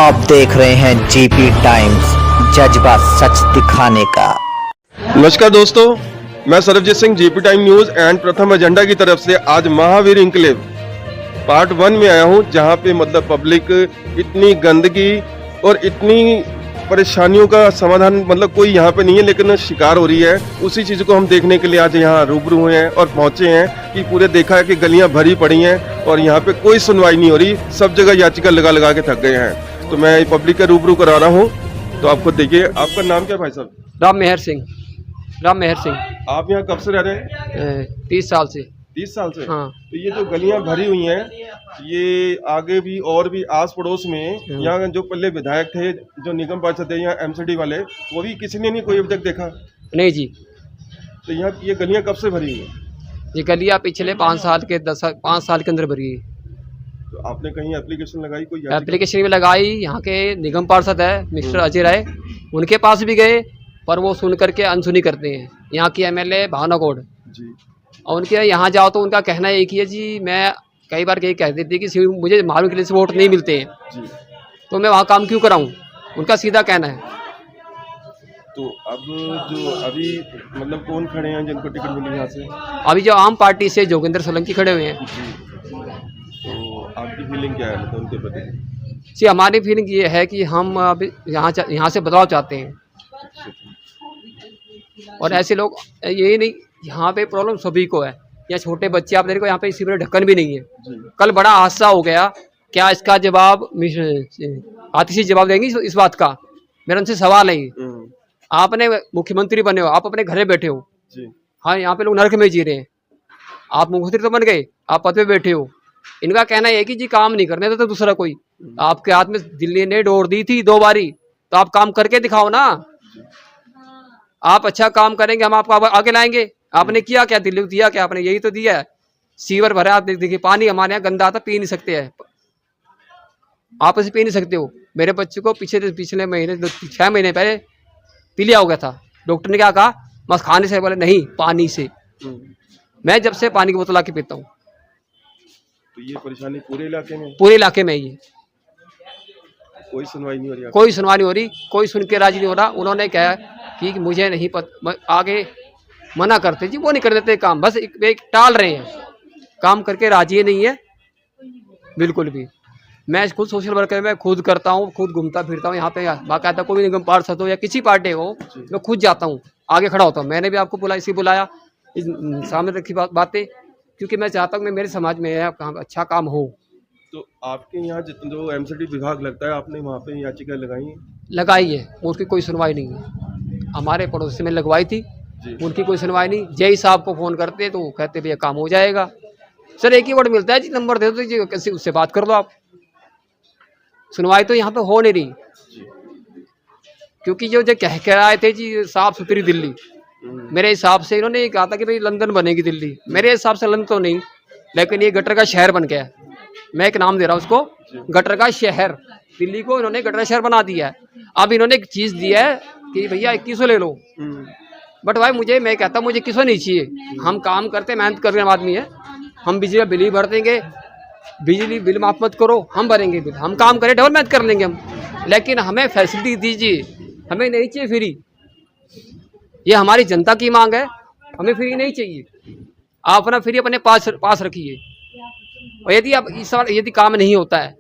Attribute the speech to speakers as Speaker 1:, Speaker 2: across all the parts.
Speaker 1: आप देख रहे हैं जीपी टाइम्स, जज्बा सच दिखाने का।
Speaker 2: नमस्कार दोस्तों, मैं Sarabjit Singh, GP time news and प्रथम एजेंडा की तरफ से आज महावीर इंक्लेव पार्ट 1 में आया हूं, जहां पे मतलब पब्लिक इतनी गंदगी और इतनी परेशानियों का समाधान मतलब कोई यहाँ पे नहीं है, लेकिन शिकार हो रही है। उसी चीज को हम देखने के लिए आज यहाँ रूबरू हुए हैं और पहुंचे हैं कि पूरे देखा है कि गलियां भरी पड़ी हैं और यहाँ पे कोई सुनवाई नहीं हो रही, सब जगह याचिका लगा लगा के थक गए हैं। तो मैं पब्लिक का रूबरू करा रहा हूँ, तो आप खुद देखिए। आपका नाम क्या भाई साहब?
Speaker 3: राम मेहर सिंह।
Speaker 2: आप यहाँ कब से रह रहे हैं?
Speaker 3: 30 साल से।
Speaker 2: 30 साल से?
Speaker 3: हाँ।
Speaker 2: तो ये जो गलियां भरी हुई हैं, ये आगे भी और भी आस पड़ोस में यहाँ जो पहले विधायक थे, जो निगम पार्षद थे, यहाँ एमसीडी वाले, वो भी किसी ने नहीं कोई अभी तक देखा?
Speaker 3: नहीं जी।
Speaker 2: तो यहाँ ये गलियां कब से भरी हुई हैं?
Speaker 3: ये गलियाँ पिछले 5 साल के अंदर भरी है।
Speaker 2: तो आपने कहीं एप्लीकेशन लगाई? कोई
Speaker 3: एप्लीकेशन भी लगाई, यहाँ के निगम पार्षद है मिस्टर अजय राय, उनके पास भी गए, पर वो सुन करके अनसुनी करते हैं। यहाँ की एमएलए भावना गौड़
Speaker 2: जी,
Speaker 3: और उनके यहाँ जाओ तो उनका कहना एक ही है जी, मैं कई बार यही कह देती कि मुझे मालूम के लिए से वोट नहीं मिलते हैं
Speaker 2: जी,
Speaker 3: तो मैं वहाँ काम क्यों कराऊँ, उनका सीधा कहना है।
Speaker 2: तो अब जो अभी मतलब कौन खड़े हैं जिनको टिकट मिली यहाँ से?
Speaker 3: अभी जो आम पार्टी से जोगिंदर सोलंकी खड़े हुए हैं।
Speaker 2: तो आपकी फीलिंग क्या है मतलब उनके प्रति?
Speaker 3: जी, हमारी फीलिंग ये है कि हम अभी यहाँ से बदलाव चाहते हैं, और ऐसे लोग यही नहीं, यहाँ पे प्रॉब्लम सभी को है। यहाँ छोटे बच्चे आप देखो, यहाँ पे इसी पर ढक्कन भी नहीं है। कल बड़ा हादसा हो गया, क्या इसका जवाब आतिशी जवाब देंगे इस बात का? मेरा उनसे सवाल है। आपने मुख्यमंत्री बने हो, आप अपने घर में बैठे हो
Speaker 2: जी।
Speaker 3: हाँ, यहाँ पे लोग नरक में जी रहे हैं, आप मुख्यमंत्री तो बन गए, आप पद पे बैठे हो। इनका कहना है कि जी काम नहीं करने देता दूसरा कोई। आपके हाथ में दिल्ली ने डोर दी थी 2 बारी, तो आप काम करके दिखाओ ना। आप अच्छा काम करेंगे, हम आपको आगे लाएंगे। आपने किया क्या? दिल्ली को दिया क्या आपने? यही तो दिया है। सीवर भरा, आप देखिए पानी हमारे यहाँ गंदा आता, पी नहीं सकते हैं, आप इसे पी नहीं सकते हो। मेरे बच्चे को पिछले महीने 6 महीने पहले पीलिया हो गया था। डॉक्टर ने क्या कहा? बस खाने से, बोले नहीं, पानी से। मैं जब से पानी की बोतल आके पीता हूँ।
Speaker 2: तो ये परेशानी पूरे इलाके में
Speaker 3: ये
Speaker 2: कोई सुनवाई नहीं हो रही?
Speaker 3: कोई सुनवाई नहीं हो रही, कोई सुन के राजी नहीं हो रहा। उन्होंने कहा कि मुझे नहीं पता, आगे मना करते जी, वो नहीं कर देते काम, बस एक टाल रहे हैं, काम करके राजी नहीं है बिल्कुल भी। मैं खुद सोशल वर्कर में खुद करता हूँ, खुद घूमता फिरता हूँ यहाँ पे, बाकायदा कोई निगम पार्षद हो या किसी पार्टी हो, मैं खुद जाता हूँ, आगे खड़ा होता हूँ। मैंने भी आपको बुलाया सामने रखी बातें, क्योंकि मैं चाहता हूँ कि मेरे समाज में अच्छा काम हो।
Speaker 2: तो आपके यहाँ जितना जो एमसीडी विभाग लगता है, आपने वहाँ पे याचिका
Speaker 3: लगाई है, उसकी कोई सुनवाई नहीं है। हमारे पड़ोसी में लगवाई थी, उनकी कोई सुनवाई नहीं। जय साहब को फ़ोन करते तो कहते भैया काम हो जाएगा। सर एक ही वर्ड मिलता है जी, नंबर दे दो जी, किसी उससे बात कर लो आप। सुनवाई तो यहाँ पे हो नहीं रही, क्योंकि जो कह आए थे जी साफ सुथरी दिल्ली, मेरे हिसाब से इन्होंने ये कहा था कि भाई लंदन बनेगी दिल्ली। मेरे हिसाब से लंदन तो नहीं, लेकिन ये गटर का शहर बन गया है। मैं एक नाम दे रहा हूँ उसको, गटर का शहर। दिल्ली को इन्होंने गटर का शहर बना दिया है। अब इन्होंने एक चीज़ दिया है कि भैया 2100 ले लो, बट भाई मैं कहता हूँ मुझे 2100 नहीं चाहिए। हम काम करते, मेहनत करने वाले आदमी है, हम बिजली का बिल ही भर देंगे, बिजली बिल माफ मत करो, हम भरेंगे बिल, हम काम करें, डबल मेहनत कर लेंगे हम, लेकिन हमें फैसिलिटी दीजिए, हमें नहीं चाहिए फ्री। ये हमारी जनता की मांग है, हमें फ्री नहीं चाहिए। आप अपना फ्री अपने पास रखिए, और यदि आप इस बार यदि काम नहीं होता है,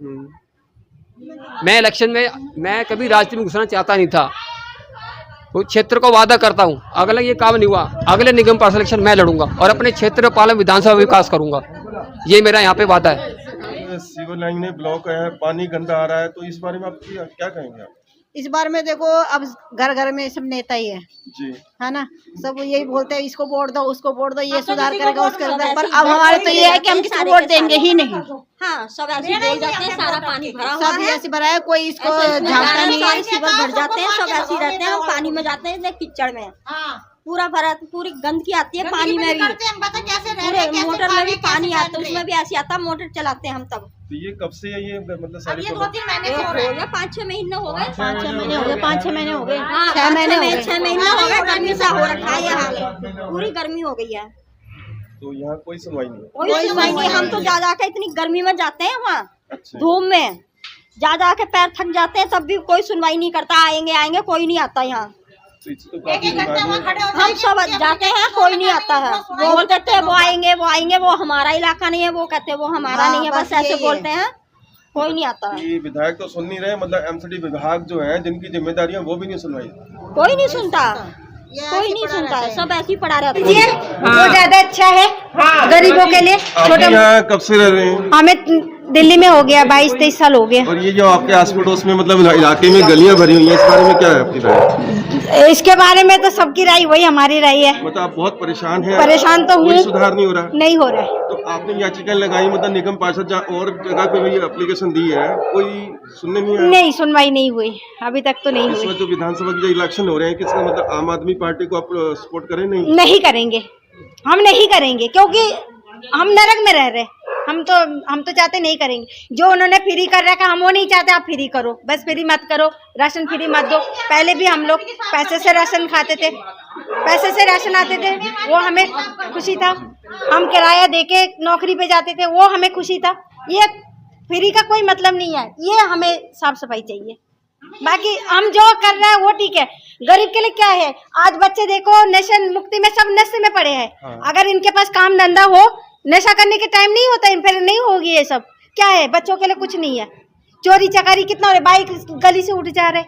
Speaker 3: मैं इलेक्शन में मैं कभी राजनीति में घुसना चाहता नहीं था, वो क्षेत्र को वादा करता हूँ, अगला ये काम नहीं हुआ, अगले निगम पार्षद इलेक्शन मैं लड़ूंगा और अपने क्षेत्र पालन विधानसभा विकास करूंगा, ये मेरा यहाँ पे वादा है।
Speaker 2: सीवर लाइन में ब्लॉक है, पानी गंदा आ रहा है, तो इस बारे में आप क्या कहेंगे? आप
Speaker 4: इस बार में देखो, अब घर घर में सब नेता ही है जी, है ना, सब यही बोलते हैं इसको वोट दो, उसको वोट दो, ये सुधार करेगा, उसको करेगा, पर अब हमारे तो ये है कि हम किसी को वोट देंगे ही नहीं।
Speaker 5: हाँ, सब ऐसे बोल जाते हैं, सारा पानी भरा हुआ
Speaker 4: सब ऐसे भरा है, कोई इसको झांकता नहीं है।
Speaker 5: सीवर भर जाते हैं, सब ऐसे रहते हैं, पानी में जाते हैं, कीचड़ में पूरा भरा, पूरी गंदगी आती है पानी में भी, पूरे मोटर में भी पानी आता है, उसमें भी ऐसे आता है, मोटर चलाते हैं हम तब।
Speaker 2: तो ये कब से है ये मतलब सारी?
Speaker 5: ये 2-3 महीने हो गए, 5-6 महीने हो गए,
Speaker 4: 5-6 महीने हो गए, 6 महीने हो गए,
Speaker 5: 6 महीने हो गए। गर्मी सा हो रखा है, ये हाल पूरी गर्मी हो गई है।
Speaker 2: तो यहाँ कोई सुनवाई नहीं?
Speaker 5: कोई सुनवाई नहीं। हम तो जा के इतनी गर्मी में जाते हैं वहाँ धूप में, जा के पैर थक जाते हैं, तब भी कोई सुनवाई नहीं करता। आएंगे कोई नहीं आता यहाँ। हम सब जाते हैं, कोई नहीं आता है। वो बोलते थे वो आएंगे, वो हमारा इलाका नहीं है, वो कहते वो हमारा नहीं है, बस ऐसे बोलते हैं, कोई नहीं आता है।
Speaker 2: ये विधायक तो सुन नहीं रहे, मतलब एमसीडी विभाग जो है जिनकी जिम्मेदारियां वो भी नहीं सुनवाई,
Speaker 5: कोई नहीं सुनता, कोई नहीं सुनता है, सब ऐसे ही पड़ा रहता है।
Speaker 4: वो ज्यादा अच्छा है गरीबों के लिए।
Speaker 2: आप यहाँ कब से रह रहे हैं?
Speaker 4: हमें दिल्ली में हो गया 22-23 साल हो गया।
Speaker 2: और ये जो आपके आस पड़ोस में मतलब इलाके में गलियां भरी हुई हैं, इस बारे में क्या है आपकी राय?
Speaker 4: इसके बारे में तो सबकी राय वही हमारी राय है।
Speaker 2: मतलब आप बहुत परेशान हैं?
Speaker 4: परेशान तो
Speaker 2: कोई
Speaker 4: हूँ,
Speaker 2: सुधार नहीं हो रहा?
Speaker 4: नहीं हो रहा है।
Speaker 2: तो आपने याचिका लगाई, मतलब निगम पार्षद और जगह पे भी एप्लीकेशन दी है, कोई सुनने नहीं आया?
Speaker 4: नहीं, सुनवाई नहीं हुई अभी तक तो नहीं
Speaker 2: इस
Speaker 4: हुई।
Speaker 2: वक्त जो विधानसभा के जो इलेक्शन हो रहे हैं, किसका मतलब आम आदमी पार्टी को आप सपोर्ट करें?
Speaker 4: नहीं करेंगे, हम नहीं करेंगे, क्योंकि हम नरक में रह रहे। हम तो चाहते नहीं करेंगे। जो उन्होंने फ्री कर रखा हम वो नहीं चाहते। आप फ्री करो, बस फ्री मत करो, राशन फ्री मत दो। पहले भी हम लोग पैसे से राशन खाते थे, पैसे से राशन आते थे, वो हमें खुशी था। हम किराया देके नौकरी पे जाते थे, वो हमें खुशी था। ये फ्री का कोई मतलब नहीं है, ये हमें साफ सफाई चाहिए। बाकी हम जो कर रहे हैं वो ठीक है। गरीब के लिए क्या है? आज बच्चे देखो नशा मुक्ति में, सब नशे में पड़े हैं।
Speaker 2: हाँ।
Speaker 4: अगर इनके पास काम धंधा हो, नशा करने के टाइम नहीं होता, फिर नहीं होगी ये सब। क्या है? बच्चों के लिए कुछ नहीं है। चोरी चकारी कितना हो रहा है, बाइक गली से उठ जा रहे।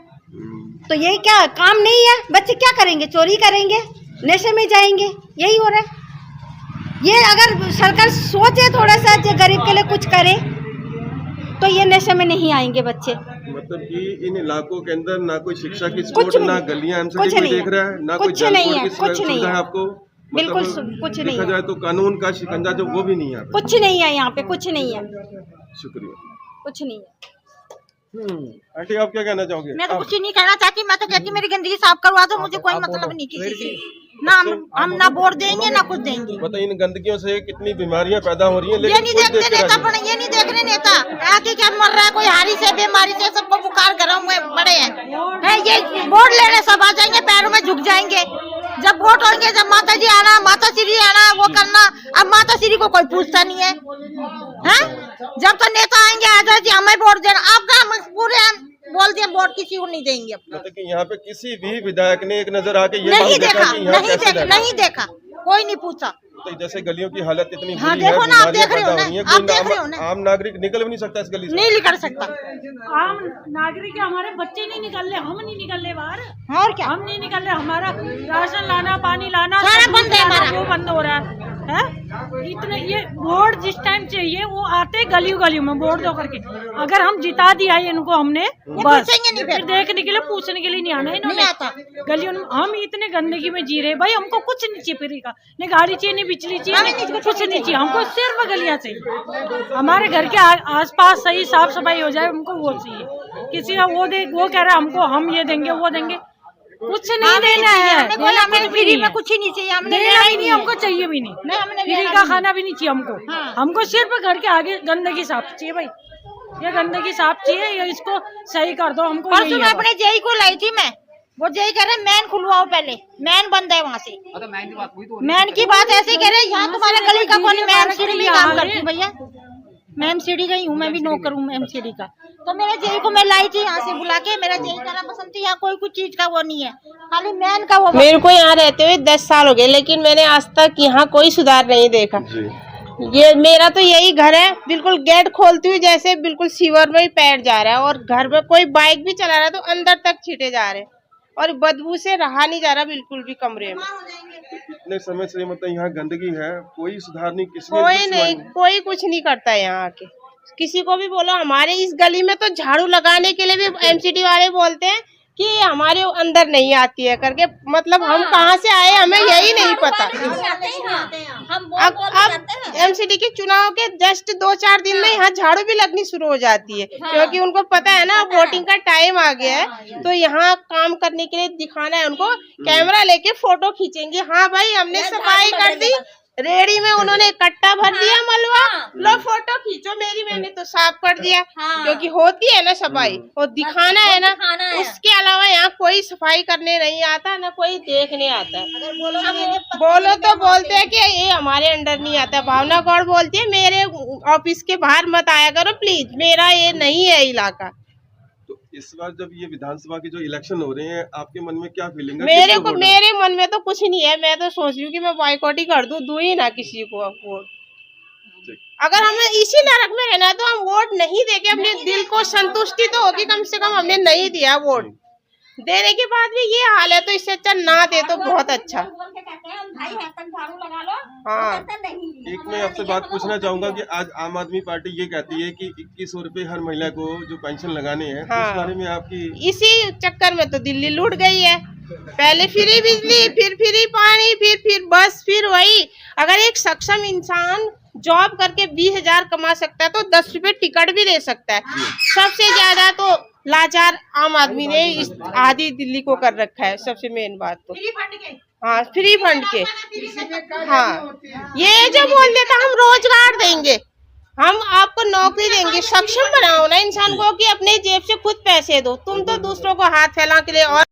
Speaker 4: तो ये क्या काम नहीं है? बच्चे क्या करेंगे? चोरी करेंगे, नशे में जाएंगे, यही हो रहा है। ये अगर सरकार सोचे थोड़ा सा, जो गरीब के लिए कुछ करे, तो ये नशे में नहीं आएंगे बच्चे।
Speaker 2: मतलब कि इन इलाकों के अंदर ना कोई शिक्षा की
Speaker 4: कुछ
Speaker 2: स्पोर्ट, ना
Speaker 4: नहीं,
Speaker 2: गलियां
Speaker 4: कुछ
Speaker 2: एमसीडी
Speaker 4: नहीं
Speaker 2: देख रहा है, ना कोई
Speaker 4: कुछ नहीं है,
Speaker 2: की
Speaker 4: कुछ नहीं
Speaker 2: सुविधा
Speaker 4: है।
Speaker 2: है आपको?
Speaker 4: बिल्कुल
Speaker 2: मतलब
Speaker 4: कुछ नहीं
Speaker 2: देखा
Speaker 4: है।
Speaker 2: जाए तो कानून का शिकंजा जो वो भी नहीं है।
Speaker 4: कुछ नहीं है यहाँ पे, कुछ नहीं है,
Speaker 2: शुक्रिया।
Speaker 4: कुछ नहीं है।
Speaker 2: आंटी आप क्या कहना चाहोगे?
Speaker 6: मैं तो कुछ नहीं कहना चाहती। मैं तो कहती मेरी गंदगी साफ करवा दो, मुझे कोई मतलब नहीं किसी से। ना हम ना वोट देंगे ना कुछ देंगे।
Speaker 2: मतलब इन गंदगियों से कितनी बीमारियां पैदा हो रही हैं,
Speaker 6: ये
Speaker 2: लेकिन
Speaker 6: नहीं
Speaker 2: कोई
Speaker 6: देखते
Speaker 2: देख के
Speaker 6: नेता,
Speaker 2: राजी
Speaker 6: पर ये नहीं देख रहे नेता। आगे क्या मर रहा है, कोई हारी से बीमारी से, सबको बुखार गरम हुए पड़े हैं। ये वोट लेने सब आ जाएंगे, पैरों में झुक जाएंगे। जब वोट होंगे, जब माता जी आना, माता श्री आना, वो करना। अब माता श्री को कोई पूछता नहीं है, हैं? जब तो नेता आएंगे आजा जी हमें वोट देना, आपका हम पूरे बोल दिया वोट किसी को नहीं देंगे अपना।
Speaker 2: मतलब कि यहाँ पे किसी भी विधायक ने एक नजर आके ये
Speaker 6: नहीं
Speaker 2: बात
Speaker 6: देखा,
Speaker 2: कि यहाँ कैसे रहना है।
Speaker 6: नहीं देखा, कोई नहीं पूछा।
Speaker 2: तो जैसे गलियों की हालत इतनी
Speaker 6: हाँ,
Speaker 2: बुरी है,
Speaker 6: देखो ना, आप
Speaker 2: बीमारियां
Speaker 6: देख रहे हो
Speaker 2: पैदा
Speaker 6: ना,
Speaker 2: हो रही हैं,
Speaker 6: आप
Speaker 2: कोई
Speaker 6: देख रहे हो ना।
Speaker 2: आम नागरिक निकल भी नहीं सकता इस गली से।
Speaker 6: नहीं निकल सकता।
Speaker 7: आम नागरिक है, हमारे बच्चे नहीं निकल रहे, हम नहीं निकल रहे बाहर।
Speaker 6: और क्या,
Speaker 7: हम नहीं निकल रहे, हमारा राशन लाना, पानी लाना
Speaker 6: सारा
Speaker 7: सब
Speaker 6: बंद है हमारा।
Speaker 7: वो बंद हो रहा है। इतने ये वोट जिस टाइम चाहिए वो आते गलियों में वोट दो करके। अगर हम जिता दिया इनको हमने, बस
Speaker 6: पूछेंगे नहीं
Speaker 7: फिर देखने के लिए, पूछने के लिए नहीं आना इन्होंने।
Speaker 6: नहीं आता।
Speaker 7: गलियों में हम इतने गंदगी में जी रहे भाई, हमको कुछ नहीं चाहिए फ्री का, नहीं गाड़ी चाहिए, नहीं बिजली चाहिए, कुछ नहीं चाहिए। हमको सिर्फ गलियां चाहिए, हमारे घर के आसपास सही साफ सफाई हो जाए, हमको वो चाहिए। किसी का वो कह रहा है हमको हम ये देंगे वो देंगे, कुछ नहीं देना है।
Speaker 6: हमें फ्री में कुछ ही नहीं चाहिए, हमने
Speaker 7: देना ही नहीं, हमको चाहिए भी नहीं। फ्री का खाना भी नहीं चाहिए हमको। हमको सिर्फ घर के आगे गंदगी साफ चाहिए भाई, ये गंदगी साफ चाहिए, ये इसको सही कर दो हमको।
Speaker 6: परसों मैं अपने जेई को लाई थी, मैं वो जेई कह रहे मैन खुलवाओ, पहले मैन बंद है वहाँ से। मैन की बात ऐसे कह रहे, यहाँ तुम्हारे गली का कौन? मैं एमसीडी में काम करती हूँ भैया, मैं एमसीडी गई हूँ, मैं भी नौकर हूँ एमसीडी का। तो मेरे जेई को मैं लाई थी यहाँ से बुला के, मेरा जेई करा पसंद थी, यहाँ कोई कुछ चीज का वो नहीं है, खाली मैन का वो।
Speaker 8: मेरे को यहाँ रहते हुए 10 साल हो गए, लेकिन मैंने आज तक यहाँ कोई सुधार नहीं देखा। ये मेरा तो यही घर है, बिल्कुल गेट खोलती हुई जैसे बिल्कुल सीवर में ही पैर जा रहा है, और घर में कोई बाइक भी चला रहा है तो अंदर तक छींटे जा रहे हैं, और बदबू से रहा नहीं जा रहा बिल्कुल भी कमरे में।
Speaker 2: इतने समय से मतलब यहाँ गंदगी है, कोई सुधार नहीं, किसी
Speaker 8: कोई नहीं, कोई कुछ नहीं करता है यहाँ आके। किसी को भी बोलो, हमारे इस गली में तो झाड़ू लगाने के लिए भी एमसीडी वाले बोलते हैं कि हमारे अंदर नहीं आती है करके। मतलब हम कहाँ से आए हमें यही नहीं पता। अब एमसीडी के चुनाव के जस्ट 2-4 दिन में यहाँ झाड़ू भी लगनी शुरू हो जाती है, क्योंकि उनको पता है ना वोटिंग का टाइम आ गया है, तो यहाँ काम करने के लिए दिखाना है उनको, कैमरा लेके फोटो खींचेंगे, हाँ भाई हमने सफाई कर दी, रेड़ी में उन्होंने कट्टा भर दिया मलवा, लो फोटो खींचो मेरी, मैंने तो साफ कर दिया। क्योंकि होती है ना सफाई, और दिखाना है ना, उसके अलावा यहाँ कोई सफाई करने नहीं आता, ना कोई देखने आता। बोलो तो बोलते हैं कि ये हमारे अंडर नहीं आता। भावना गौड़ बोलती है मेरे ऑफिस के बाहर मत आया करो प्लीज, मेरा ये नहीं है इलाका।
Speaker 2: तो इस बार जब ये विधानसभा के जो इलेक्शन हो रहे हैं, आपके मन में क्या फीलिंग है?
Speaker 8: मेरे मन में तो कुछ नहीं है, मैं तो सोच रही हूँ कि मैं बॉयकॉट ही कर दूं ही ना किसी को वोट। अगर हमें इसी नरक में रहना है तो हम वोट नहीं देके अपने दिल को संतुष्टि तो होगी, कम से कम हमने नहीं दिया वोट, देने के बाद भी ये हाल है, तो इससे अच्छा ना दे तो बहुत अच्छा। हाँ,
Speaker 2: एक मैं आपसे बात पूछना चाहूंगा कि आज आम आदमी पार्टी ये कहती है कि 2100 रुपए हर महिला को जो पेंशन लगाने हैं,
Speaker 8: हाँ,
Speaker 2: उस बारे में आपकी?
Speaker 8: इसी चक्कर में तो दिल्ली लूट गई है। पहले फ्री बिजली, फिर फ्री पानी, फिर बस, फिर वही। अगर एक सक्षम इंसान जॉब करके 20,000 कमा सकता है तो 10 रुपए टिकट भी दे सकता है। सबसे ज्यादा तो लाचार आम आदमी ने इस आधी दिल्ली को कर रखा है। सबसे मेन बात तो हाँ, फ्री फंड के। हाँ, ये जो बोल देता हम रोजगार देंगे, हम आपको नौकरी देंगे, सक्षम बनाओ ना इंसान को कि अपने जेब से खुद पैसे दो। तुम तो दूसरों को हाथ फैला के लिए और